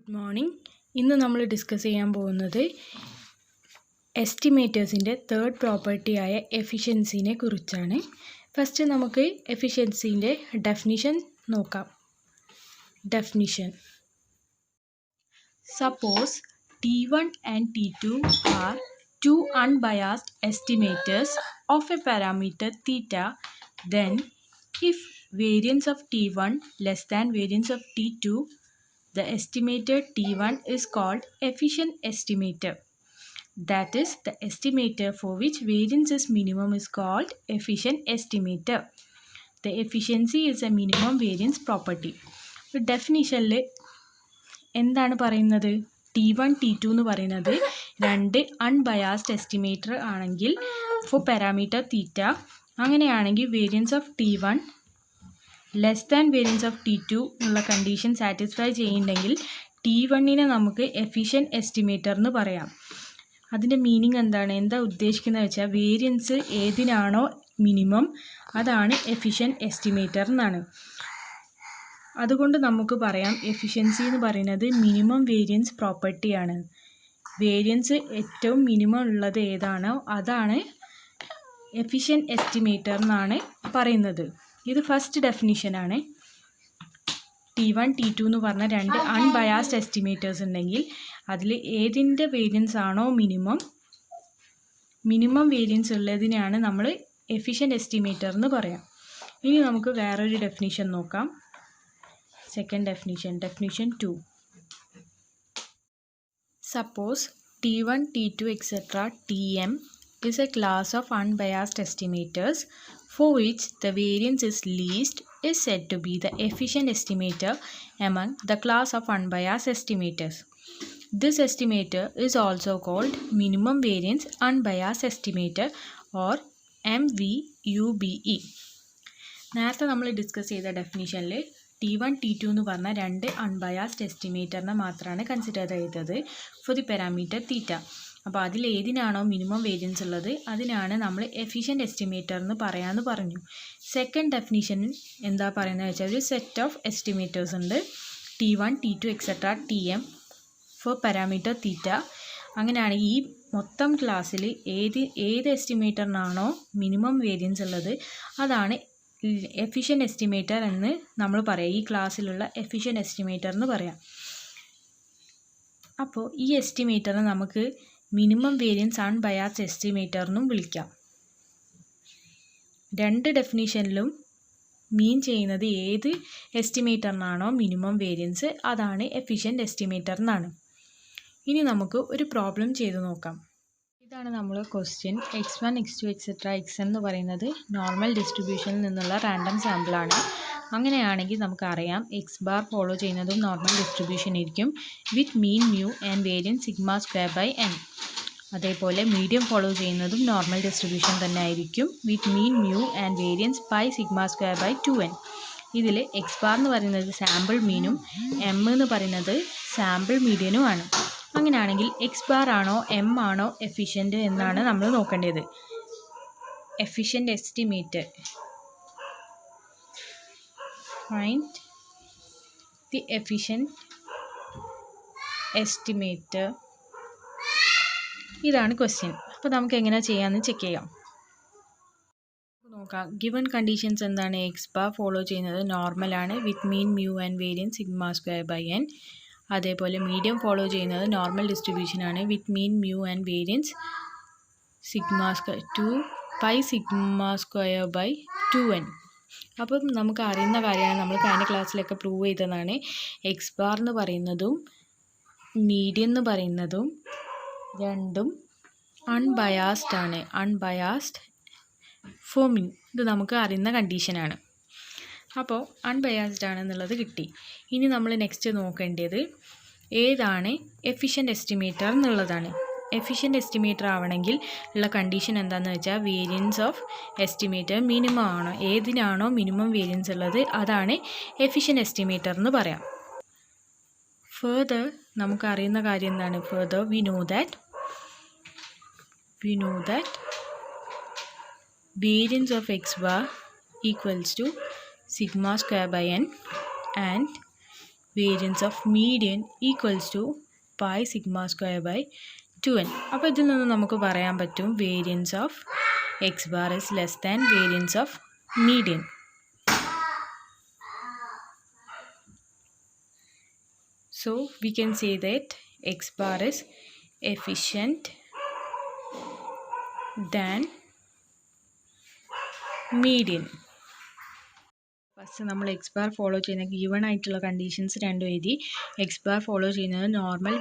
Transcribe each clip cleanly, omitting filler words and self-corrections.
Good morning. ഇന്ന് നമ്മൾ discuss ചെയ്യാൻ പോകുന്നത് എസ്റ്റിമേറ്റേഴ്സിൻ്റെ തേർഡ് പ്രോപ്പർട്ടിയായ എഫിഷ്യൻസിനെ കുറിച്ചാണ്. ഫസ്റ്റ് നമുക്ക് എഫിഷ്യൻസിൻ്റെ ഡെഫിനിഷൻ നോക്കാം. Definition: suppose T1 and T2 are two unbiased estimators of a parameter theta, then if variance of T1 less than variance of T2, the estimator T1 is called efficient estimator. That is, the estimator for which variance is minimum is called efficient estimator. The efficiency is a minimum variance property. ഡെഫിനിഷനിൽ എന്താണ് പറയുന്നത്? T1 T2 എന്ന് പറയുന്നത് രണ്ട് unbiased estimator ആണെങ്കിൽ for parameter theta, അങ്ങനെയാണെങ്കിൽ variance of T1 less than variance of T2 എന്നുള്ള condition satisfy ചെയ്യുന്നുണ്ടെങ്കിൽ T1നെ നമുക്ക് എഫിഷ്യൻറ്റ് എസ്റ്റിമേറ്റർ എന്ന് പറയാം. അതിൻ്റെ മീനിങ് എന്താണ്, എന്താ ഉദ്ദേശിക്കുന്നത് വെച്ചാൽ വേരിയൻസ് ഏതിനാണോ മിനിമം അതാണ് എഫിഷ്യൻറ്റ് എസ്റ്റിമേറ്റർ എന്നാണ്. അതുകൊണ്ട് നമുക്ക് പറയാം എഫിഷ്യൻസി എന്ന് പറയുന്നത് മിനിമം വേരിയൻസ് പ്രോപ്പർട്ടിയാണ്. വേരിയൻസ് ഏറ്റവും മിനിമം ഉള്ളത് ഏതാണോ അതാണ് എഫിഷ്യൻറ്റ് എസ്റ്റിമേറ്റർ എന്നാണ് പറയുന്നത്. ഇത് ഫസ്റ്റ് ഡെഫിനിഷനാണ്. T1 T2 എന്ന് പറഞ്ഞ രണ്ട് അൺബയാസ്ഡ് എസ്റ്റിമേറ്റേഴ്സ് ഉണ്ടെങ്കിൽ അതിൽ ഏതിൻ്റെ വേരിയൻസ് ആണോ മിനിമം വേരിയൻസ് ഉള്ളതിനെയാണ് നമ്മൾ എഫിഷ്യൻറ്റ് എസ്റ്റിമേറ്റർ എന്ന് പറയാം. ഇനി നമുക്ക് വേറൊരു ഡെഫിനിഷൻ നോക്കാം. Second definition, definition 2. Suppose T1 T2 etc. Tm is a class of unbiased estimators for which the variance is least is said to be the efficient estimator among the class of unbiased estimators. This estimator is also called minimum variance unbiased estimator or MVUBE. നേരത്തെ നമ്മൾ discuss ചെയ്ത ഡെഫിനിഷനിൽ T1 T2 എന്ന് പറഞ്ഞ രണ്ട് unbiased എസ്റ്റിമേറ്ററിനെ മാത്രമാണ് consider ചെയ്തത് for the parameter തീറ്റ. അപ്പോൾ അതിൽ ഏതിനാണോ മിനിമം വേരിയൻസ് ഉള്ളത് അതിനാണ് നമ്മൾ എഫിഷ്യൻറ്റ് എസ്റ്റിമേറ്റർ എന്ന് പറയാമെന്ന് പറഞ്ഞു. സെക്കൻഡ് ഡെഫിനിഷനിൽ എന്താ പറയുന്നത് വെച്ചാൽ ഒരു സെറ്റ് ഓഫ് എസ്റ്റിമേറ്റേഴ്സ് ഉണ്ട്, T1 T2 etc. Tm for parameter theta. അങ്ങനെയാണെങ്കിൽ ഈ മൊത്തം ക്ലാസ്സിൽ ഏത് എസ്റ്റിമേറ്ററിനാണോ മിനിമം വേരിയൻസ് ഉള്ളത് അതാണ് എഫിഷ്യൻറ്റ് എസ്റ്റിമേറ്റർ എന്ന് നമ്മൾ പറയാം. ഈ ക്ലാസ്സിലുള്ള എഫിഷ്യൻറ്റ് എസ്റ്റിമേറ്റർ എന്ന് പറയാം. അപ്പോൾ ഈ എസ്റ്റിമേറ്ററിനെ നമുക്ക് മിനിമം വേരിയൻസ് അൺബയാസ്ഡ് എസ്റ്റിമേറ്റർ എന്നും വിളിക്കാം. രണ്ട് ഡെഫിനിഷനിലും മീൻ ചെയ്യുന്നത് ഏത് എസ്റ്റിമേറ്ററിനാണോ മിനിമം വേരിയൻസ് അതാണ് എഫിഷ്യൻറ്റ് എസ്റ്റിമേറ്റർ എന്നാണ്. ഇനി നമുക്ക് ഒരു പ്രോബ്ലം ചെയ്ത് നോക്കാം. ഇതാണ് നമ്മൾ question. x1 x2 etc. xn എന്ന് പറയുന്നത് നോർമൽ ഡിസ്ട്രിബ്യൂഷനിൽ നിന്നുള്ള റാൻഡം സാമ്പിളാണ്. അങ്ങനെയാണെങ്കിൽ നമുക്കറിയാം എക്സ് ബാർ ഫോളോ ചെയ്യുന്നതും നോർമൽ ഡിസ്ട്രിബ്യൂഷൻ ആയിരിക്കും with mean mu and variance sigma square by n. അതേപോലെ മീഡിയം ഫോളോ ചെയ്യുന്നതും നോർമൽ ഡിസ്ട്രിബ്യൂഷൻ തന്നെ ആയിരിക്കും with mean mu and variance pi sigma square by 2n. ഇതിൽ എക്സ് ബാർ എന്ന് പറയുന്നത് സാമ്പിൾ മീനും എം എന്ന് പറയുന്നത് സാമ്പിൾ മീഡിയനുമാണ്. അങ്ങനെയാണെങ്കിൽ എക്സ് ബാർ ആണോ എം ആണോ എഫിഷ്യൻറ്റ് എന്നാണ് നമ്മൾ നോക്കേണ്ടത്. Efficient estimator, find the efficient estimator. ഇതാണ് ക്വസ്റ്റ്യൻ. അപ്പോൾ നമുക്ക് എങ്ങനെ ചെയ്യാമെന്ന് ചെക്ക് ചെയ്യാം. നോക്കാം. ഗിവൺ കണ്ടീഷൻസ് എന്താണ്? എക്സ് ബാർ ഫോളോ ചെയ്യുന്നത് നോർമലാണ് with mean mu and variance sigma square by n. അതേപോലെ മീഡിയം ഫോളോ ചെയ്യുന്നത് നോർമൽ ഡിസ്ട്രിബ്യൂഷനാണ് with mean mu and variance sigma square 2 pi sigma square by 2n. അപ്പം നമുക്ക് അറിയുന്ന കാര്യമാണ്, നമ്മൾ കഴിഞ്ഞ ക്ലാസ്സിലൊക്കെ പ്രൂവ് ചെയ്തതാണ്. എക്സ് ബാർ എന്ന് പറയുന്നതും മീഡിയം എന്ന് പറയുന്നതും രണ്ടും അൺബയാസ്ഡ് ആണ്. അൺബയാസ്ഡ് ഫോർ മീൻ, ഇത് നമുക്ക് അറിയുന്ന കണ്ടീഷനാണ്. അപ്പോൾ അൺബയാസ്ഡ് ആണെന്നുള്ളത് കിട്ടി. ഇനി നമ്മൾ നെക്സ്റ്റ് നോക്കേണ്ടത് ഏതാണ് എഫിഷ്യൻറ്റ് എസ്റ്റിമേറ്റർ എന്നുള്ളതാണ്. എഫിഷ്യൻറ്റ് എസ്റ്റിമേറ്റർ ആവണമെങ്കിൽ ഉള്ള കണ്ടീഷൻ എന്താണെന്ന് വെച്ചാൽ വേരിയൻസ് ഓഫ് എസ്റ്റിമേറ്റർ മിനിമം ആണോ, ഏതിനാണോ മിനിമം വേരിയൻസ് ഉള്ളത് അതാണ് എഫിഷ്യൻറ്റ് എസ്റ്റിമേറ്റർ എന്ന് പറയാം. ഫർദർ നമുക്ക് അറിയുന്ന കാര്യം എന്താണ്? Further we know that variance of x bar equals to sigma square by n and variance of median equals to pi sigma square by 2n. അപ്പോൾ ഇതിൽ നിന്ന് നമുക്ക് പറയാൻ പറ്റും variance of x bar is less than variance of median. So we can say that x bar is efficient than median. First നമ്മൾ x bar follow ചെയ്യുന്ന given ആയിട്ടുള്ള conditions രണ്ടും എഴുതി. എക്സ് ബാർ ഫോളോ ചെയ്യുന്നത് normal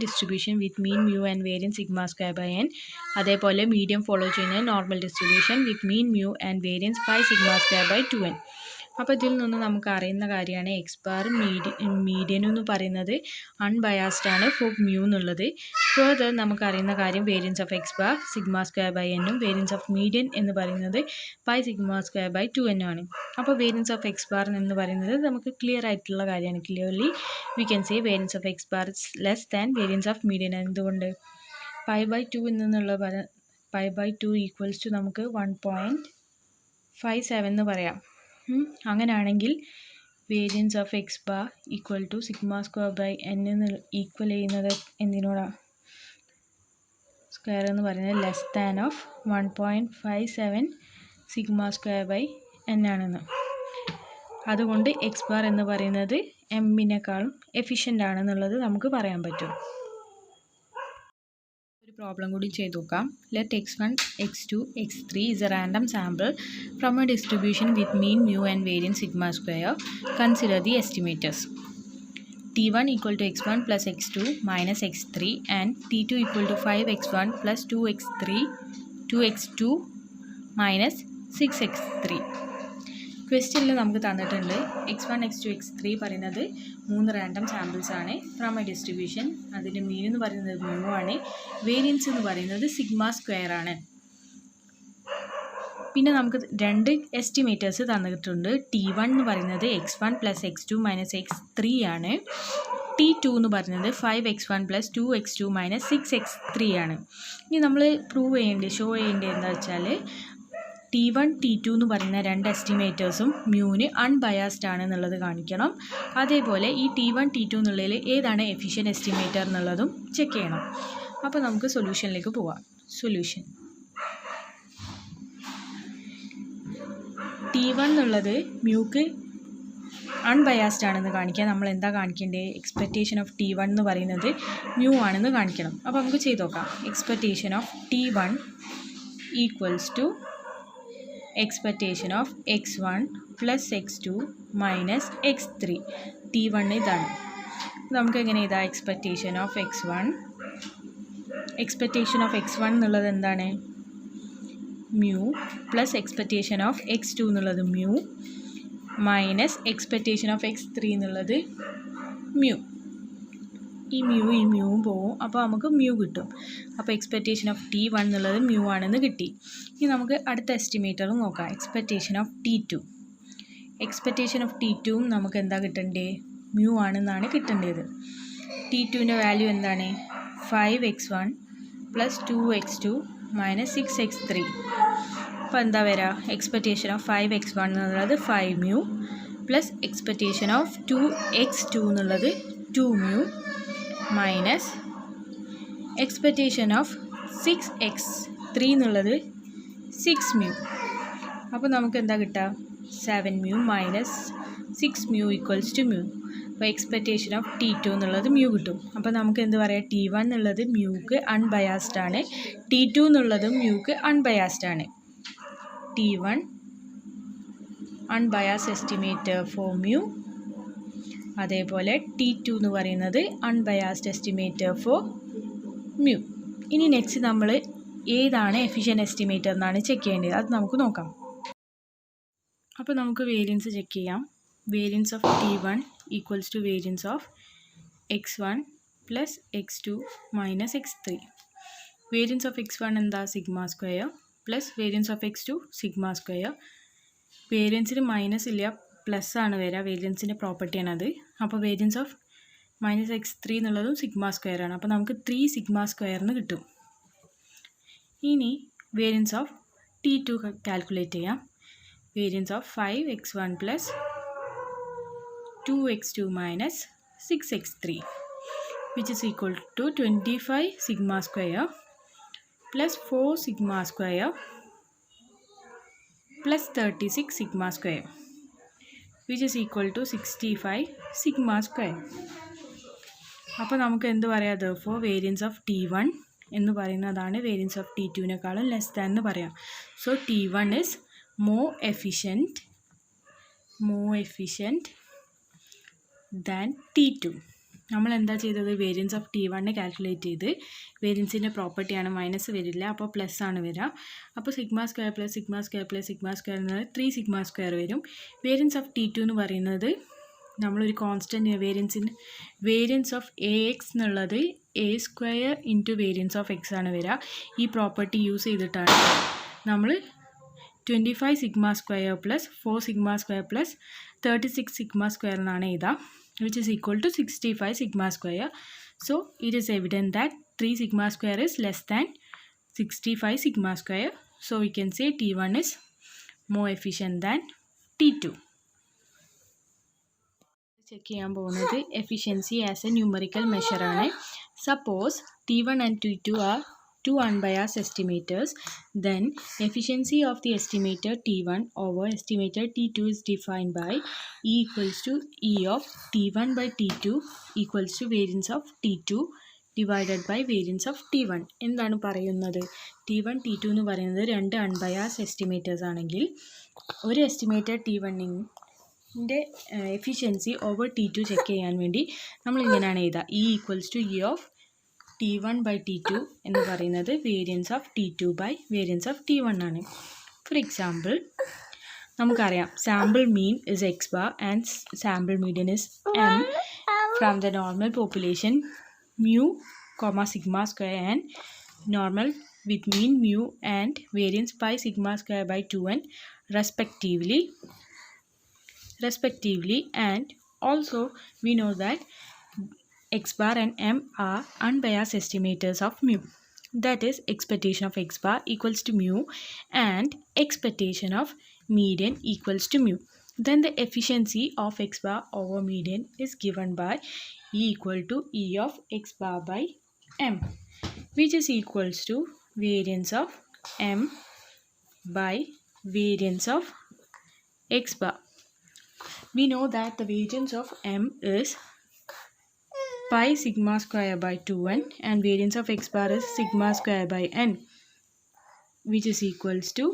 distribution with mean mu and variance sigma square by n. അതേപോലെ medium follow ചെയ്യുന്നത് normal distribution with mean mu and variance pi sigma square by 2n. അപ്പോൾ ഇതിൽ നിന്ന് നമുക്ക് അറിയുന്ന കാര്യമാണ് എക്സ് ബാർ മീഡിയൻ എന്ന് പറയുന്നത് അൺബയാസ്ഡ് ആണ് ഫോർ മ്യൂ എന്നുള്ളത്. ഫർദർ നമുക്ക് അറിയുന്ന കാര്യം variance of x bar sigma square by എന്നും വേരിയൻസ് ഓഫ് മീഡിയൻ എന്ന് പറയുന്നത് pi sigma square by 2n ആണ്. അപ്പോൾ വേരിയൻസ് ഓഫ് എക്സ് ബാർ എന്ന് പറയുന്നത് നമുക്ക് ക്ലിയർ ആയിട്ടുള്ള കാര്യമാണ്. Clearly we can say variance of x bar is less than variance of median. എന്തുകൊണ്ട്? പൈ ബൈ 2 എന്നുള്ള പൈ ബൈ 2 ഈക്വൽസ് ടു നമുക്ക് 1.57 എന്ന് പറയാം. അങ്ങനെയാണെങ്കിൽ variance of x bar equal to sigma square by n എന്ന് equal ചെയ്യുന്നത് എന്തിനോടാണ്? Square എന്ന് പറയുന്നത് less than of 1.57 sigma square by n ആണെന്ന്. അതുകൊണ്ട് എക്സ് ബാർ എന്ന് പറയുന്നത് എമ്മിനേക്കാളും എഫിഷ്യൻ്റ് ആണെന്നുള്ളത് നമുക്ക് പറയാൻ പറ്റും. പ്രോബ്ലം കൂടി ചെയ്ത് നോക്കാം. Let x1, x2, x3 is a random sample from a distribution with mean mu and variance sigma square. Consider the estimators. t1 equal to x1 plus x2 minus x3 and t2 equal to 5x1 plus 2x2 minus 6x3. ക്വസ്റ്റ്യനിൽ നമുക്ക് തന്നിട്ടുണ്ട് x1, x2, x3 പറയുന്നത് 3 random samples ആണ് from A distribution. അതിൻ്റെ മീൻ എന്ന് പറയുന്നത് mu ആണ്, variance എന്ന് പറയുന്നത് സിഗ്മ സ്ക്വയർ ആണ്. പിന്നെ നമുക്ക് 2 എസ്റ്റിമേറ്റേഴ്സ് തന്നിട്ടുണ്ട്. t1 എന്ന് പറയുന്നത് x1 plus x2 minus x3 ആണ്. t2 എന്ന് പറയുന്നത് 5x1 plus 2x2 minus 6x3 ആണ്. ഇനി നമ്മൾ ഷോ ചെയ്യേണ്ടത് എന്താ വെച്ചാൽ t1, t2 എന്ന് പറയുന്ന 2 എസ്റ്റിമേറ്റേഴ്സും മ്യൂന് അൺബയാസ്ഡ് ആണ് എന്നുള്ളത് കാണിക്കണം. അതേപോലെ ഈ t1, t2 എന്നുള്ളതിൽ ഏതാണ് എഫിഷ്യൻ്റ് എസ്റ്റിമേറ്റർ എന്നുള്ളതും ചെക്ക് ചെയ്യണം. അപ്പോൾ നമുക്ക് സൊല്യൂഷനിലേക്ക് പോവാം. സൊല്യൂഷൻ t1 എന്നുള്ളത് മ്യൂക്ക് അൺബയാസ്ഡ് ആണെന്ന് കാണിക്കാൻ നമ്മൾ എന്താ കാണിക്കേണ്ടത്? എക്സ്പെക്റ്റേഷൻ ഓഫ് t1 എന്ന് പറയുന്നത് മ്യൂ ആണെന്ന് കാണിക്കണം. അപ്പോൾ നമുക്ക് ചെയ്ത് നോക്കാം. Expectation of t1 equals to expectation of x1 plus x2 minus x3. t1 ഇതാണ്. നമുക്ക് എങ്ങനെ ഇതാ എക്സ്പെക്റ്റേഷൻ ഓഫ് x1 എന്നുള്ളത് എന്താണ്? Mu plus expectation of x2 എന്നുള്ളത് mu minus expectation of x3 എന്നുള്ളത് മ്യൂ. ഈ മ്യൂവും പോവും, അപ്പോൾ നമുക്ക് മ്യൂ കിട്ടും. അപ്പോൾ എക്സ്പെക്റ്റേഷൻ ഓഫ് t1 എന്നുള്ളത് മ്യൂ ആണെന്ന് കിട്ടി. ഇനി നമുക്ക് അടുത്ത എസ്റ്റിമേറ്ററും നോക്കാം. എക്സ്പെക്റ്റേഷൻ ഓഫ് t2 നമുക്ക് എന്താ കിട്ടണ്ടേ? മ്യൂ ആണെന്നാണ് കിട്ടേണ്ടത്. t2ൻ്റെ വാല്യൂ എന്താണ്? 5x1 plus 2x2 minus 6x3. അപ്പോൾ എന്താ വരിക? എക്സ്പെക്റ്റേഷൻ ഓഫ് 5x1 എന്നുള്ളത് 5 mu plus expectation of 2x2 എന്നുള്ളത് 2 mu minus expectation of 6x3 എന്നുള്ളത് 6 മ്യൂ. അപ്പോൾ നമുക്ക് എന്താ കിട്ടുക? 7 mu minus 6 mu equals to mu. അപ്പോൾ എക്സ്പെക്റ്റേഷൻ ഓഫ് t2 എന്നുള്ളത് മ്യൂ കിട്ടും. അപ്പോൾ നമുക്ക് എന്ത് പറയാം? t1 എന്നുള്ളത് മ്യൂക്ക് അൺബയാസ്ഡ് ആണ്, t2 എന്നുള്ളതും മ്യൂക്ക് അൺബയാസ്ഡ് ആണ്. t1 unbiased estimator four mu, അതേപോലെ t2 എന്ന് പറയുന്നത് അൺബയാസ്ഡ് എസ്റ്റിമേറ്റർ ഫോർ മ്യൂ. ഇനി നെക്സ്റ്റ് നമ്മൾ ഏതാണ് എഫിഷ്യൻ്റ് എസ്റ്റിമേറ്റർ എന്നാണ് ചെക്ക് ചെയ്യേണ്ടത്. അത് നമുക്ക് നോക്കാം. അപ്പോൾ നമുക്ക് വേരിയൻസ് ചെക്ക് ചെയ്യാം. Variance of t1 equals to variance of x1 plus x2 minus x3. Variance of x1 എന്താ? Sigma square plus variance of x2 sigma square. വേരിയൻസിന് മൈനസ് ഇല്ല, പ്ലസ് ആണ് വരിക. വേരിയൻസിൻ്റെ പ്രോപ്പർട്ടിയാണത്. അപ്പോൾ വേരിയൻസ് ഓഫ് മൈനസ് x3 എന്നുള്ളതും sigma square ആണ്. അപ്പോൾ നമുക്ക് 3 സിഗ്മ സ്ക്വയറിന് കിട്ടും. ഇനി വേരിയൻസ് ഓഫ് t2 കാൽക്കുലേറ്റ് ചെയ്യാം. Variance of 5x1 plus 2x2 minus 6x3, which is equal to 25 sigma square plus 4 sigma square plus 36 sigma square, which is equal to 65 sigma square. അപ്പോൾ നമുക്ക് എന്ത് പറയാം? therefore variance of T1 എന്ന് പറയുന്നതാണ് variance of T2നേക്കാളും less than എന്ന് പറയാം. So T1 is more efficient than T2. നമ്മൾ എന്താ ചെയ്തത്? വേരിയൻസ് ഓഫ് T1 കാൽക്കുലേറ്റ് ചെയ്ത് വേരിയൻസിൻ്റെ പ്രോപ്പർട്ടിയാണ്, മൈനസ് വരില്ല, അപ്പോൾ പ്ലസ് ആണ് വരിക. അപ്പോൾ sigma square plus sigma square plus sigma square എന്നത് 3 സിഗ്മ സ്ക്വയർ വരും. വേരിയൻസ് ഓഫ് T2 എന്ന് പറയുന്നത് നമ്മളൊരു കോൺസ്റ്റൻറ്റ് വേരിയൻസ് ഓഫ് AX എന്നുള്ളത് A square into variance of X ആണ് വരിക. ഈ പ്രോപ്പർട്ടി യൂസ് ചെയ്തിട്ടാണ് നമ്മൾ 25 sigma square plus 4 sigma square plus 36 sigma square എന്നാണ് എഴുതുക, which is equal to 65 sigma square. So it is evident that 3 sigma square is less than 65 sigma square. So we can say T1 is more efficient than T2. Check ചെയ്യാൻ പോകുന്നത് efficiency as a numerical measure ആണ്. Suppose T1 and T2 are two unbiased estimators, then efficiency of the estimator T1 over estimator T2 is defined by E equals to E of T1 by T2 equals to variance of T2 divided by variance of T1. എന്താണ് പറയുന്നത്? T1 T2 എന്ന് പറയുന്നത് രണ്ട് unbiased estimators ആണെങ്കിൽ ഒരു estimator T1ൻ്റെ efficiency over T2 check ചെയ്യാൻ വേണ്ടി നമ്മൾ ഇങ്ങനെയാണ് എഴുതുക. E equals to E of T1 by T2 എന്ന് പറയുന്നത് variance of T2 by variance of T1 ആണ്. ഫോർ എക്സാമ്പിൾ നമുക്കറിയാം sample mean is x bar and sample median is M from the normal population mu, sigma square and normal with mean mu and variance pi sigma square by 2n respectively, and also we know that x bar and M are unbiased estimators of mu. That is, expectation of x bar equals to mu and expectation of median equals to mu. Then the efficiency of x bar over median is given by E equal to E of x bar by M, which is equals to variance of M by variance of x bar. We know that the variance of M is pi sigma square by 2n and variance of x bar is sigma square by n, which is equals to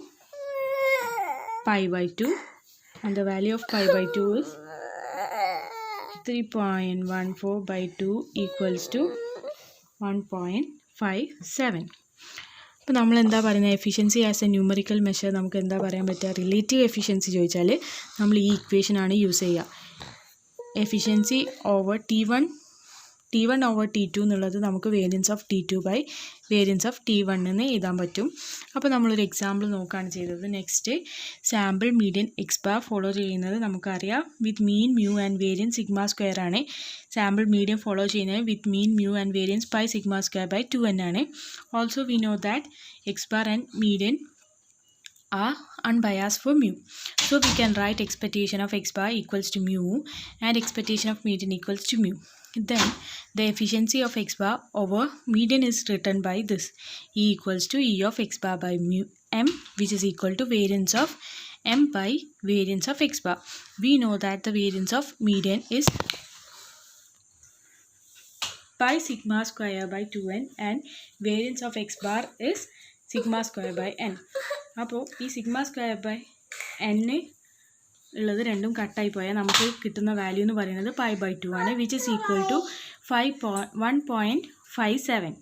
pi by 2, and the value of pi by 2 is 3.14 by 2 equals to 1.57. അപ്പോൾ നമ്മൾ എന്താ പറയുന്നത്? Efficiency as a numerical measure നമുക്ക് എന്താ പറയാൻ പറ്റുക? Relative efficiency ചോദിച്ചാൽ നമ്മൾ ഈ ഇക്വേഷനാണ് യൂസ് ചെയ്യുക. Efficiency over T1 over T2 എന്നുള്ളത് നമുക്ക് variance of T2 by variance of T1 എന്ന് എഴുതാൻ പറ്റും. അപ്പോൾ നമ്മളൊരു എക്സാമ്പിൾ നോക്കുകയാണ് ചെയ്തത്. Next sample median X bar follow ചെയ്യുന്നത് നമുക്കറിയാം with mean mu and variance sigma square ആണ്. സാമ്പിൾ മീഡിയൻ ഫോളോ ചെയ്യുന്നത് with mean mu and variance pi sigma square by 2n ആണ്. Also we know that X bar and median are unbiased for mu. So we can write expectation of x bar equals to mu and expectation of median equals to mu. Then the efficiency of x bar over median is written by this. E equals to E of x bar by mu M, which is equal to variance of M by variance of x bar. We know that the variance of median is pi sigma square by 2n and variance of x bar is sigma square by n. അപ്പോൾ ഈ sigma square by n ഉള്ളത് രണ്ടും കട്ടായി പോയാൽ നമുക്ക് കിട്ടുന്ന value എന്ന് പറയുന്നത് pi by 2 ആണ്, which is equal to 1.57.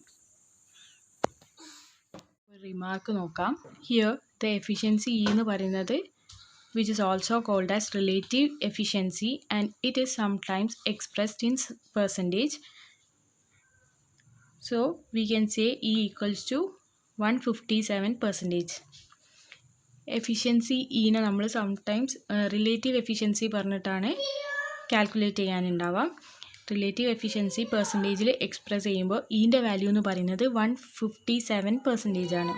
Remark നോക്കാം. ഹിയർ ദ എഫിഷ്യൻസി E എന്ന് പറയുന്നത് which is also called as relative efficiency and it is sometimes expressed in percentage. So we can say E equals to 157%. Efficiency ഈനെ നമ്മൾ sometimes relative efficiency പറഞ്ഞിട്ടാണ് calculate ചെയ്യാനുണ്ടാവുക. Relative efficiency പെർസെൻറ്റേജിൽ express ചെയ്യുമ്പോൾ ഈൻ്റെ value എന്ന് പറയുന്നത് 157% ആണ്.